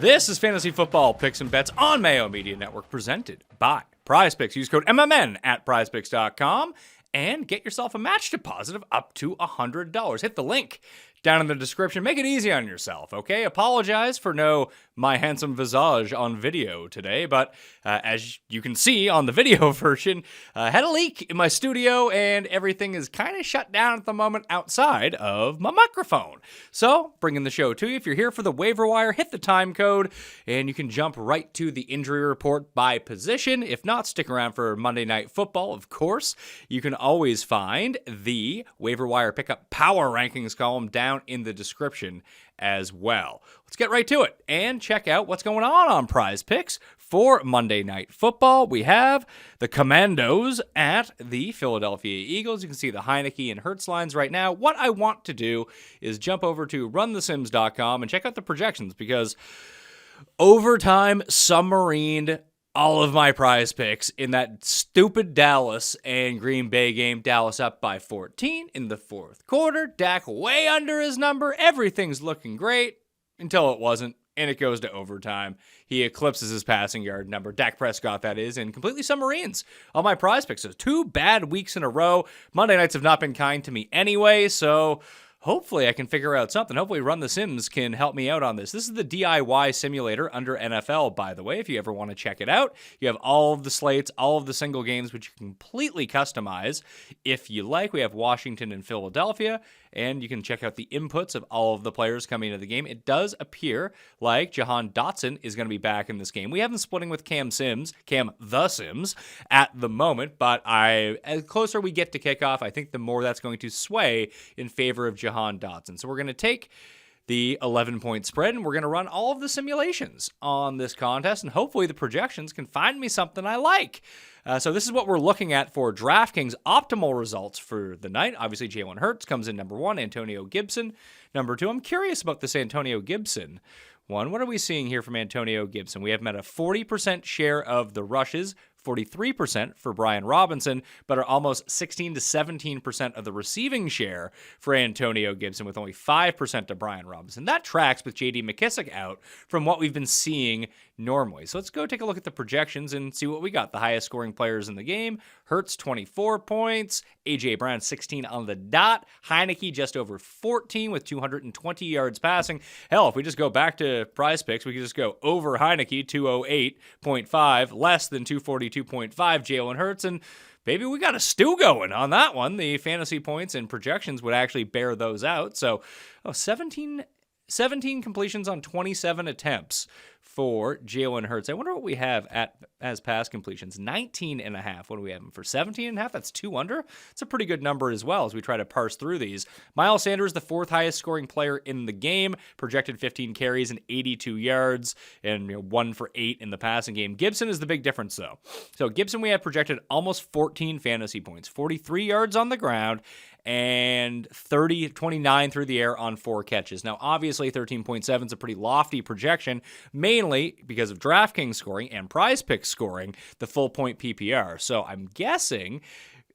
This is Fantasy Football Picks and Bets on Mayo Media Network, presented by Prize Picks. Use code MMN at prizepicks.com and get yourself a match deposit of up to $100. Hit the link down in the description. Make it easy on yourself, okay? Apologize for no my handsome visage on video today, but as you can see on the video version, had a leak in my studio and everything is kind of shut down at the moment outside of my microphone. So, bringing the show to you. If you're here for the waiver wire, hit the time code and you can jump right to the injury report by position. If not, stick around for Monday Night Football, of course. You can always find the waiver wire pickup power rankings column down in the description as well. Let's get right to it and check out what's going on Prize Picks for Monday Night Football. We have the Commandos at the Philadelphia Eagles. You can see the Heineke and Hurts lines right now. What I want to do is jump over to runthesims.com and check out the projections because overtime submarined all of my Prize Picks in that stupid Dallas and Green Bay game. Dallas up by 14 in the fourth quarter. Dak way under his number. Everything's looking great until it wasn't, and it goes to overtime. He eclipses his passing yard number. Dak Prescott, that is, and completely submarines all my Prize Picks. So 2 bad weeks in a row. Monday nights have not been kind to me anyway, so hopefully I can figure out something. Hopefully Run the Sims can help me out on this. This is the DIY simulator under NFL, by the way, if you ever want to check it out. You have all of the slates, all of the single games, which you can completely customize if you like. We have Washington and Philadelphia, and you can check out the inputs of all of the players coming into the game. It does appear like Jahan Dotson is going to be back in this game. We have him splitting with Cam the Sims, at the moment, but as closer we get to kickoff, I think the more that's going to sway in favor of Jahan Dotson. So we're going to take the 11-point spread, and we're going to run all of the simulations on this contest, and hopefully the projections can find me something I like. So this is what we're looking at for DraftKings optimal results for the night. Obviously, Jalen Hurts comes in number 1, Antonio Gibson number 2. I'm curious about this Antonio Gibson one. What are we seeing here from Antonio Gibson? We have him at a 40% share of the rushes, 43% for Brian Robinson, but are almost 16 to 17% of the receiving share for Antonio Gibson, with only 5% to Brian Robinson. That tracks with J.D. McKissic out from what we've been seeing normally. So let's go take a look at the projections and see what we got. The highest scoring players in the game: Hurts 24 points, A.J. Brown 16 on the dot, Heineke just over 14 with 220 yards passing. Hell, if we just go back to Prize Picks, we could just go over Heineke 208.5, less than 242.5 Jalen Hurts, and baby, we got a stew going on that one. The fantasy points and projections would actually bear those out. So 17 completions on 27 attempts for Jalen Hurts. I wonder what we have as pass completions. 19.5. What do we have for 17.5? That's 2 under. It's a pretty good number as well as we try to parse through these. Miles Sanders, the 4th highest scoring player in the game, projected 15 carries and 82 yards, and 1 for 8 in the passing game. Gibson is the big difference, though. So Gibson, we have projected almost 14 fantasy points, 43 yards on the ground, and 29 through the air on 4 catches. Now, obviously, 13.7 is a pretty lofty projection, mainly because of DraftKings scoring and Prize Picks scoring the full point PPR. So I'm guessing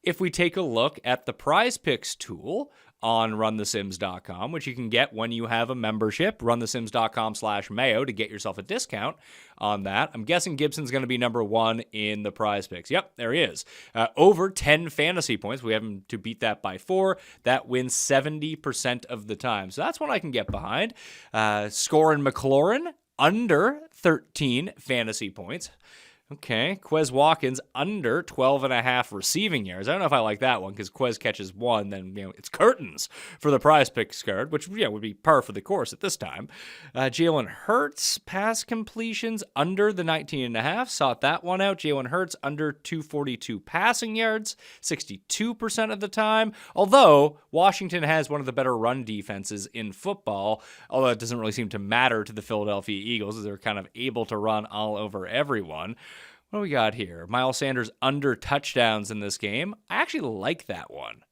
if we take a look at the Prize Picks tool on runthesims.com, which you can get when you have a membership, runthesims.com/Mayo to get yourself a discount on that. I'm guessing Gibson's going to be number 1 in the Prize Picks. Yep, there he is. Over 10 fantasy points. We have him to beat that by 4. That wins 70% of the time. So that's one I can get behind. Scorin' McLaurin, under 13 fantasy points. Okay, Quez Watkins under 12.5 receiving yards. I don't know if I like that one because Quez catches 1, then it's curtains for the Prize Picks card, which would be par for the course at this time. Jalen Hurts pass completions under the 19.5. Sought that one out. Jalen Hurts under 242 passing yards, 62% of the time. Although Washington has one of the better run defenses in football, although it doesn't really seem to matter to the Philadelphia Eagles as they're kind of able to run all over everyone. What do we got here? Miles Sanders under touchdowns in this game. I actually like that one.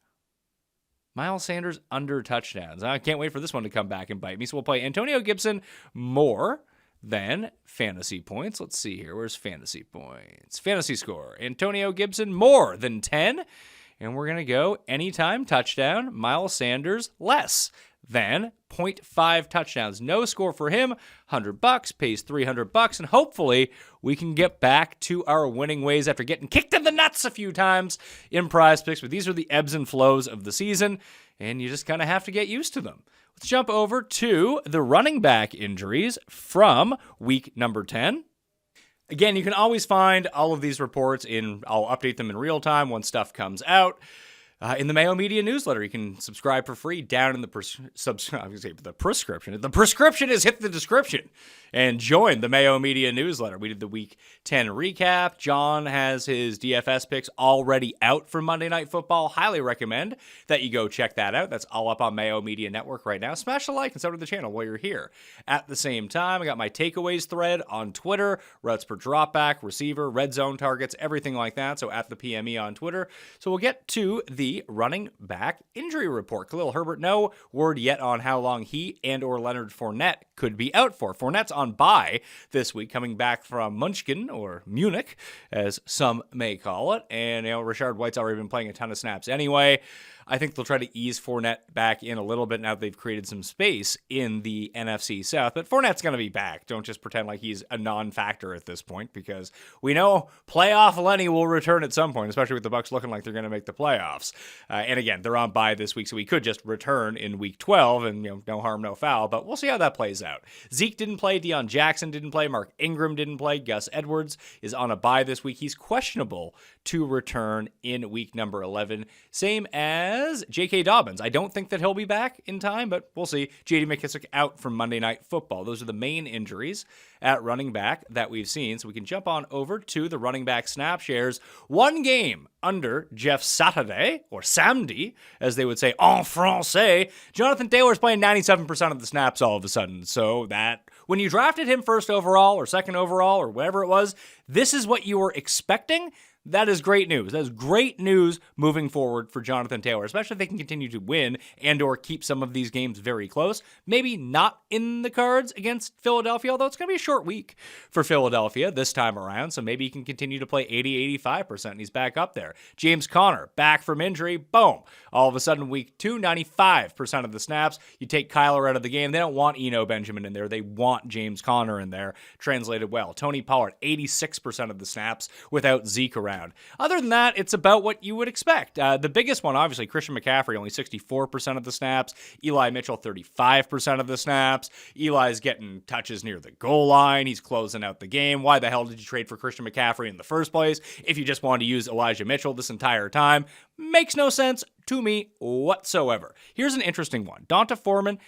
Miles Sanders under touchdowns. I can't wait for this one to come back and bite me. So we'll play Antonio Gibson more than fantasy points. Let's see here. Where's fantasy points? Fantasy score. Antonio Gibson more than 10. And we're going to go anytime touchdown. Miles Sanders less than 0.5 touchdowns. No score for him. $100 pays $300, and hopefully we can get back to our winning ways after getting kicked in the nuts a few times in Prize Picks. But these are the ebbs and flows of the season, and you just kind of have to get used to them. Let's jump over to the running back injuries from week number 10. Again, you can always find all of these reports I'll update them in real time when stuff comes out. In the Mayo Media newsletter, you can subscribe for free down in the prescription. The prescription is hit the description and join the Mayo Media newsletter. We did the Week 10 recap. John has his DFS picks already out for Monday Night Football. Highly recommend that you go check that out. That's all up on Mayo Media Network right now. Smash the like and sub to the channel while you're here. At the same time, I got my takeaways thread on Twitter, routes per dropback, receiver, red zone targets, everything like that. So at the PME on Twitter. So we'll get to the running back injury report. Khalil Herbert, no word yet on how long he and or Leonard Fournette could be out for. Fournette's on bye this week, coming back from Munchkin, or Munich, as some may call it. And, Rashard White's already been playing a ton of snaps anyway. I think they'll try to ease Fournette back in a little bit now that they've created some space in the NFC South. But Fournette's going to be back. Don't just pretend like he's a non-factor at this point, because we know playoff Lenny will return at some point, especially with the Bucs looking like they're going to make the playoffs. And again, they're on bye this week, so he could just return in week 12 and, no harm, no foul. But we'll see how that plays out. Zeke didn't play. Deion Jackson didn't play. Mark Ingram didn't play. Gus Edwards is on a bye this week. He's questionable to return in week number 11. Same as J.K. Dobbins. I don't think that he'll be back in time, but we'll see. J.D. McKissick out from Monday Night Football. Those are the main injuries at running back that we've seen. So we can jump on over to the running back snap shares. One game under Jeff Saturday, or Samedi, as they would say en français. Jonathan Taylor's playing 97% of the snaps all of a sudden. So that, when you drafted him first overall or second overall or whatever it was, this is what you were expecting. That is great news. That is great news moving forward for Jonathan Taylor, especially if they can continue to win and or keep some of these games very close. Maybe not in the cards against Philadelphia, although it's going to be a short week for Philadelphia this time around, so maybe he can continue to play 80-85%, and he's back up there. James Conner, back from injury, boom. All of a sudden, week 2, 95% of the snaps. You take Kyler out of the game. They don't want Eno Benjamin in there. They want James Conner in there. Translated well. Tony Pollard, 86% of the snaps without Zeke around. Other than that, it's about what you would expect. The biggest one, obviously, Christian McCaffrey, only 64% of the snaps. Eli Mitchell, 35% of the snaps. Eli's getting touches near the goal line. He's closing out the game. Why the hell did you trade for Christian McCaffrey in the first place if you just wanted to use Elijah Mitchell this entire time? Makes no sense to me whatsoever. Here's an interesting one. Donta Foreman,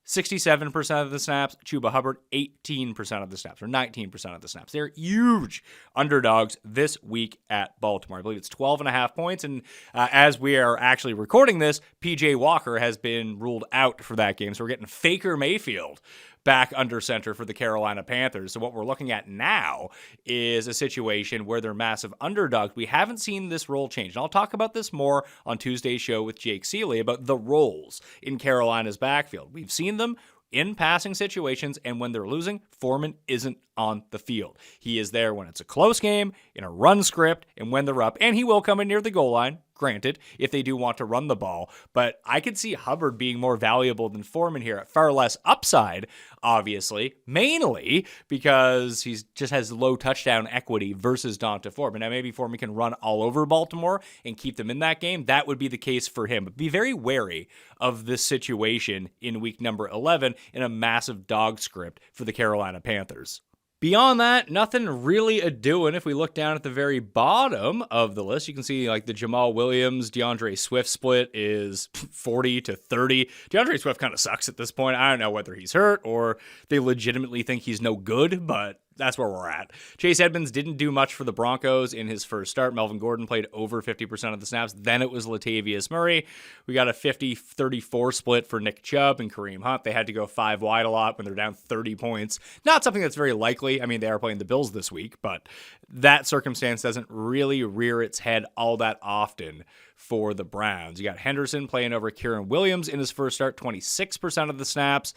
67% of the snaps. Chuba Hubbard, 18% of the snaps, or 19% of the snaps. They're huge underdogs this week at Baltimore. I believe it's 12.5 points. And as we are actually recording this, PJ Walker has been ruled out for that game. So we're getting Faker Mayfield back under center for the Carolina Panthers. So what we're looking at now is a situation where they're massive underdogs. We haven't seen this role change. And I'll talk about this more on Tuesday's show with Jake Seeley about the roles in Carolina's backfield. We've seen them in passing situations, and when they're losing, Foreman isn't on the field. He is there when it's a close game, in a run script, and when they're up, and he will come in near the goal line, granted, if they do want to run the ball. But I could see Hubbard being more valuable than Foreman here at far less upside, obviously, mainly because he just has low touchdown equity versus Donta Foreman. Now, maybe Foreman can run all over Baltimore and keep them in that game. That would be the case for him. But be very wary of this situation in week number 11 in a massive dog script for the Carolina Panthers. Beyond that, nothing really a-doing. If we look down at the very bottom of the list, you can see like the Jamal Williams, DeAndre Swift split is 40-30. DeAndre Swift kind of sucks at this point. I don't know whether he's hurt or they legitimately think he's no good, but that's where we're at. Chase Edmonds didn't do much for the Broncos in his first start. Melvin Gordon played over 50% of the snaps. Then it was Latavius Murray. We got a 50-34 split for Nick Chubb and Kareem Hunt. They had to go 5 wide a lot when they're down 30 points. Not something that's very likely. I mean, they are playing the Bills this week, but that circumstance doesn't really rear its head all that often for the Browns. You got Henderson playing over Kieran Williams in his first start, 26% of the snaps.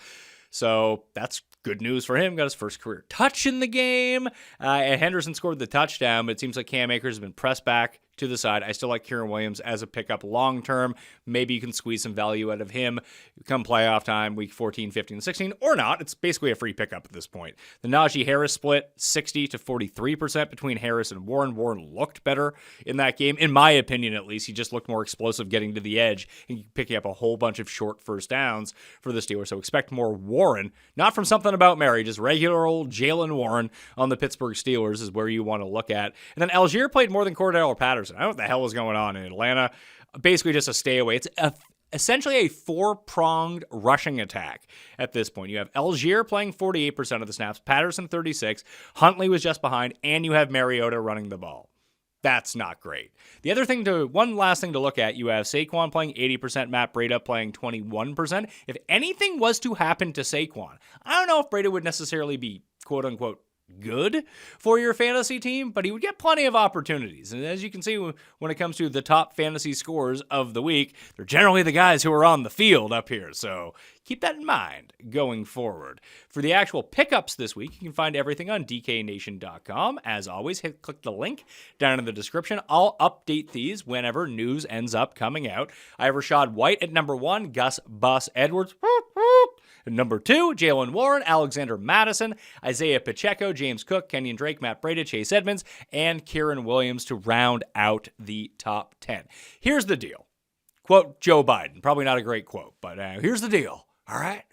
So that's good news for him. Got his first career touch in the game. And Henderson scored the touchdown, but it seems like Cam Akers has been pressed back to the side. I still like Kieran Williams as a pickup long term. Maybe you can squeeze some value out of him come playoff time, week 14, 15, and 16, or not. It's basically a free pickup at this point. The Najee Harris split, 60 to 43% between Harris and Warren. Warren looked better in that game, in my opinion at least. He just looked more explosive getting to the edge and picking up a whole bunch of short first downs for the Steelers. So expect more Warren, not from something about Mary, just regular old Jalen Warren on the Pittsburgh Steelers is where you want to look at. And then Algier played more than Cordell or Patterson. I don't know what the hell was going on in Atlanta. Basically just a stay away. It's essentially a four-pronged rushing attack at this point. You have Algier playing 48% of the snaps, Patterson 36%, Huntley was just behind, and you have Mariota running the ball. That's not great. One last thing to look at, you have Saquon playing 80%, Matt Breida playing 21%. If anything was to happen to Saquon, I don't know if Breida would necessarily be quote-unquote good for your fantasy team, but he would get plenty of opportunities. And as you can see, when it comes to the top fantasy scores of the week, they're generally the guys who are on the field up here. So keep that in mind going forward. For the actual pickups this week, you can find everything on dknation.com. As always, click the link down in the description. I'll update these whenever news ends up coming out. I have Rashad White at number 1, Gus Bus Edwards. Number 2, Jalen Warren, Alexander Mattison, Isaiah Pacheco, James Cook, Kenyon Drake, Matt Breida, Chase Edmonds, and Kieran Williams to round out the top 10. Here's the deal. Quote Joe Biden. Probably not a great quote, but here's the deal. All right?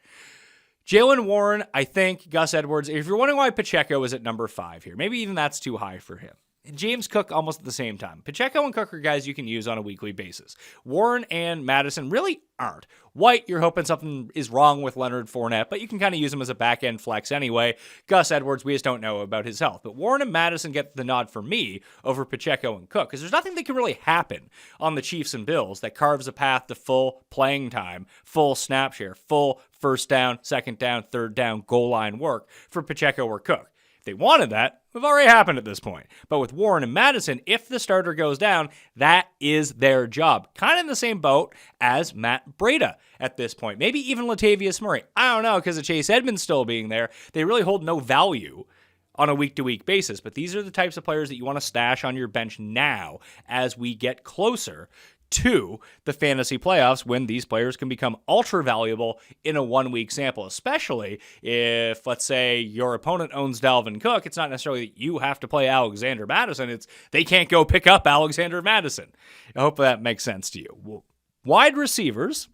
Jalen Warren, I think, Gus Edwards. If you're wondering why Pacheco is at number 5 here, maybe even that's too high for him. James Cook almost at the same time. Pacheco and Cook are guys you can use on a weekly basis. Warren and Madison really aren't. White, you're hoping something is wrong with Leonard Fournette, but you can kind of use him as a back-end flex anyway. Gus Edwards, we just don't know about his health. But Warren and Madison get the nod for me over Pacheco and Cook, because there's nothing that can really happen on the Chiefs and Bills that carves a path to full playing time, full snap share, full first down, second down, third down, goal line work for Pacheco or Cook. If they wanted that, it would have already happened at this point. But with Warren and Madison, if the starter goes down, that is their job. Kind of in the same boat as Matt Breida at this point. Maybe even Latavius Murray. I don't know, because of Chase Edmonds still being there. They really hold no value on a week-to-week basis. But these are the types of players that you want to stash on your bench now as we get closer to the fantasy playoffs, when these players can become ultra valuable in a 1-week sample, especially if, let's say, your opponent owns Dalvin Cook. It's not necessarily that you have to play Alexander Mattison. It's they can't go pick up Alexander Mattison. I hope that makes sense to you. Wide receivers,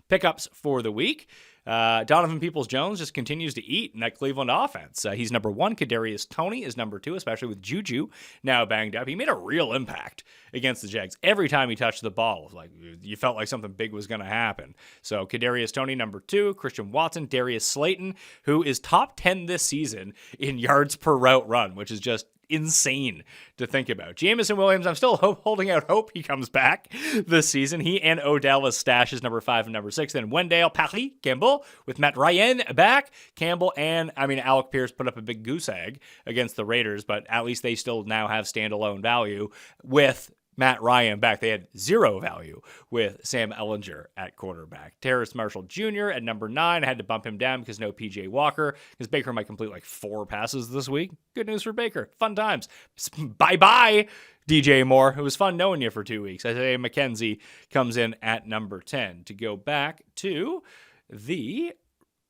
pickups for the week. Donovan Peoples-Jones just continues to eat in that Cleveland offense. He's number 1. Kadarius Toney is number 2, especially with Juju now banged up. He made a real impact against the Jags. Every time he touched the ball, like you felt like something big was going to happen. So Kadarius Toney, number 2. Christian Watson, Darius Slayton, who is top 10 this season in yards per route run, which is just insane to think about. Jameson Williams, I'm still holding out hope he comes back this season. He and Odell as stashes number 5 and number 6. Then Wendell, Paris, Campbell with Matt Ryan back. Campbell and, Alec Pierce put up a big goose egg against the Raiders, but at least they still now have standalone value with Matt Ryan back. They had 0 value with Sam Ehlinger at quarterback. Terrace Marshall Jr. at number 9. I had to bump him down because no PJ Walker, because Baker might complete like 4 passes this week. Good news for Baker. Fun times. Bye-bye, DJ Moore. It was fun knowing you for 2 weeks. Isaiah McKenzie comes in at number 10. To go back to the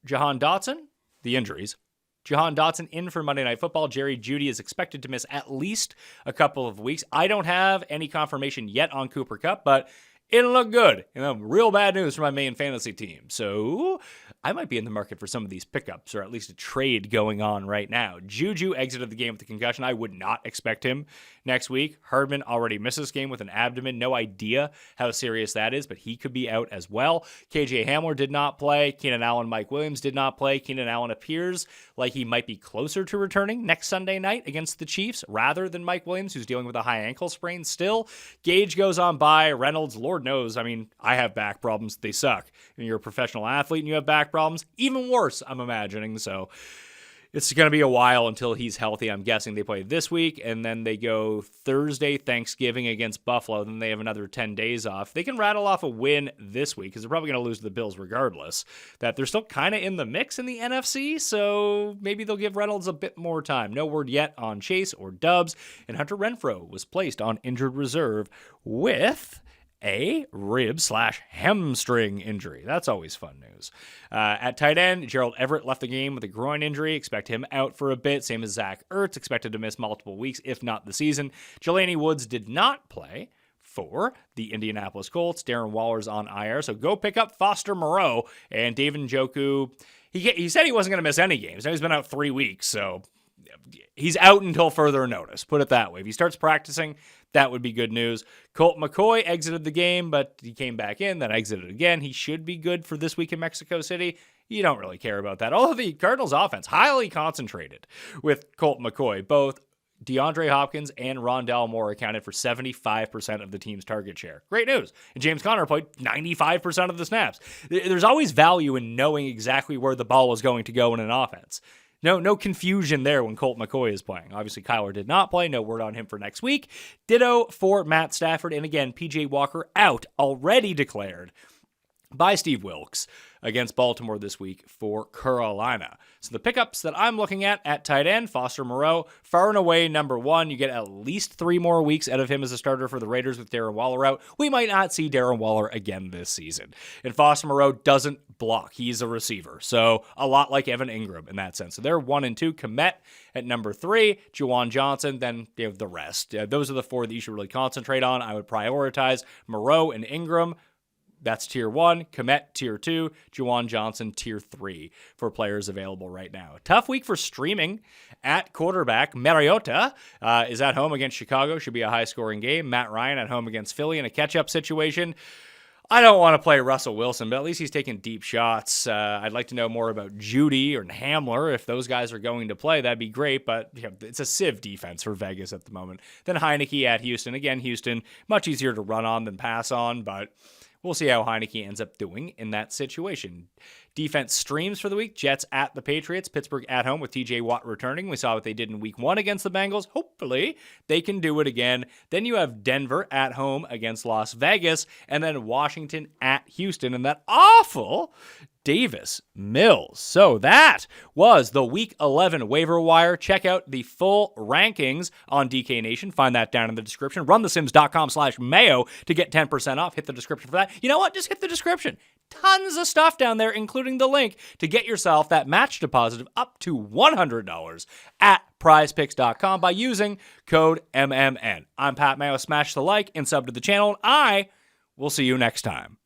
Jahan Dotson, the injuries. Jahan Dotson in for Monday Night Football. Jerry Jeudy is expected to miss at least a couple of weeks. I don't have any confirmation yet on Cooper Kupp, but it'll look good. Real bad news for my main fantasy team. So I might be in the market for some of these pickups, or at least a trade going on right now. Juju exited the game with a concussion. I would not expect him next week. Hardman already missed this game with an abdomen. No idea how serious that is, but he could be out as well. KJ Hamler did not play. Keenan Allen, Mike Williams did not play. Keenan Allen appears like he might be closer to returning next Sunday night against the Chiefs rather than Mike Williams, who's dealing with a high ankle sprain still. Gage goes on by. Reynolds, Lord knows. I have back problems. They suck. And you're a professional athlete and you have back problems. Even worse, I'm imagining. So It's going to be a while until he's healthy. I'm guessing they play this week, and then they go Thursday, Thanksgiving against Buffalo. Then they have another 10 days off. They can rattle off a win this week because they're probably going to lose to the Bills regardless. That they're still kind of in the mix in the NFC, so maybe they'll give Reynolds a bit more time. No word yet on Chase or Dubs, and Hunter Renfrow was placed on injured reserve with a rib/hamstring injury. That's always fun news. At tight end, Gerald Everett left the game with a groin injury. Expect him out for a bit. Same as Zach Ertz, expected to miss multiple weeks, if not the season. Jelani Woods did not play for the Indianapolis Colts. Darren Waller's on IR, so go pick up Foster Moreau. And David Njoku, he said he wasn't going to miss any games. Now he's been out 3 weeks, so he's out until further notice. Put it that way. If he starts practicing, that would be good news. Colt McCoy exited the game, but he came back in, then exited again. He should be good for this week in Mexico City. You don't really care about that. Although the Cardinals offense, highly concentrated with Colt McCoy. Both DeAndre Hopkins and Rondale Moore accounted for 75% of the team's target share. Great news. And James Conner played 95% of the snaps. There's always value in knowing exactly where the ball is going to go in an offense. No confusion there when Colt McCoy is playing. Obviously, Kyler did not play. No word on him for next week. Ditto for Matt Stafford. And again, P.J. Walker out, already declared by Steve Wilkes against Baltimore this week for Carolina. So the pickups that I'm looking at tight end, Foster Moreau, far and away number one. You get at least 3 more weeks out of him as a starter for the Raiders with Darren Waller out. We might not see Darren Waller again this season. And Foster Moreau doesn't block. He's a receiver. So a lot like Evan Ingram in that sense. So they're 1 and 2. Komet at number 3, Juwan Johnson, then you have the rest. Those are the 4 that you should really concentrate on. I would prioritize Moreau and Ingram. That's tier 1, Komet tier 2, Juwan Johnson tier 3 for players available right now. Tough week for streaming at quarterback. Mariota is at home against Chicago. Should be a high-scoring game. Matt Ryan at home against Philly in a catch-up situation. I don't want to play Russell Wilson, but at least he's taking deep shots. I'd like to know more about Judy or Hamler. If those guys are going to play, that'd be great, but it's a sieve defense for Vegas at the moment. Then Heineke at Houston. Again, Houston, much easier to run on than pass on, but we'll see how Heineke ends up doing in that situation. Defense streams for the week. Jets at the Patriots. Pittsburgh at home with TJ Watt returning. We saw what they did in week 1 against the Bengals. Hopefully, they can do it again. Then you have Denver at home against Las Vegas. And then Washington at Houston. And that awful Davis Mills. So that was the Week 11 waiver wire. Check out the full rankings on DK Nation. Find that down in the description. RunTheSims.com/Mayo to get 10% off. Hit the description for that. You know what? Just hit the description. Tons of stuff down there, including the link to get yourself that match deposit of up to $100 at prizepicks.com by using code MMN. I'm Pat Mayo. Smash the like and sub to the channel, and I will see you next time.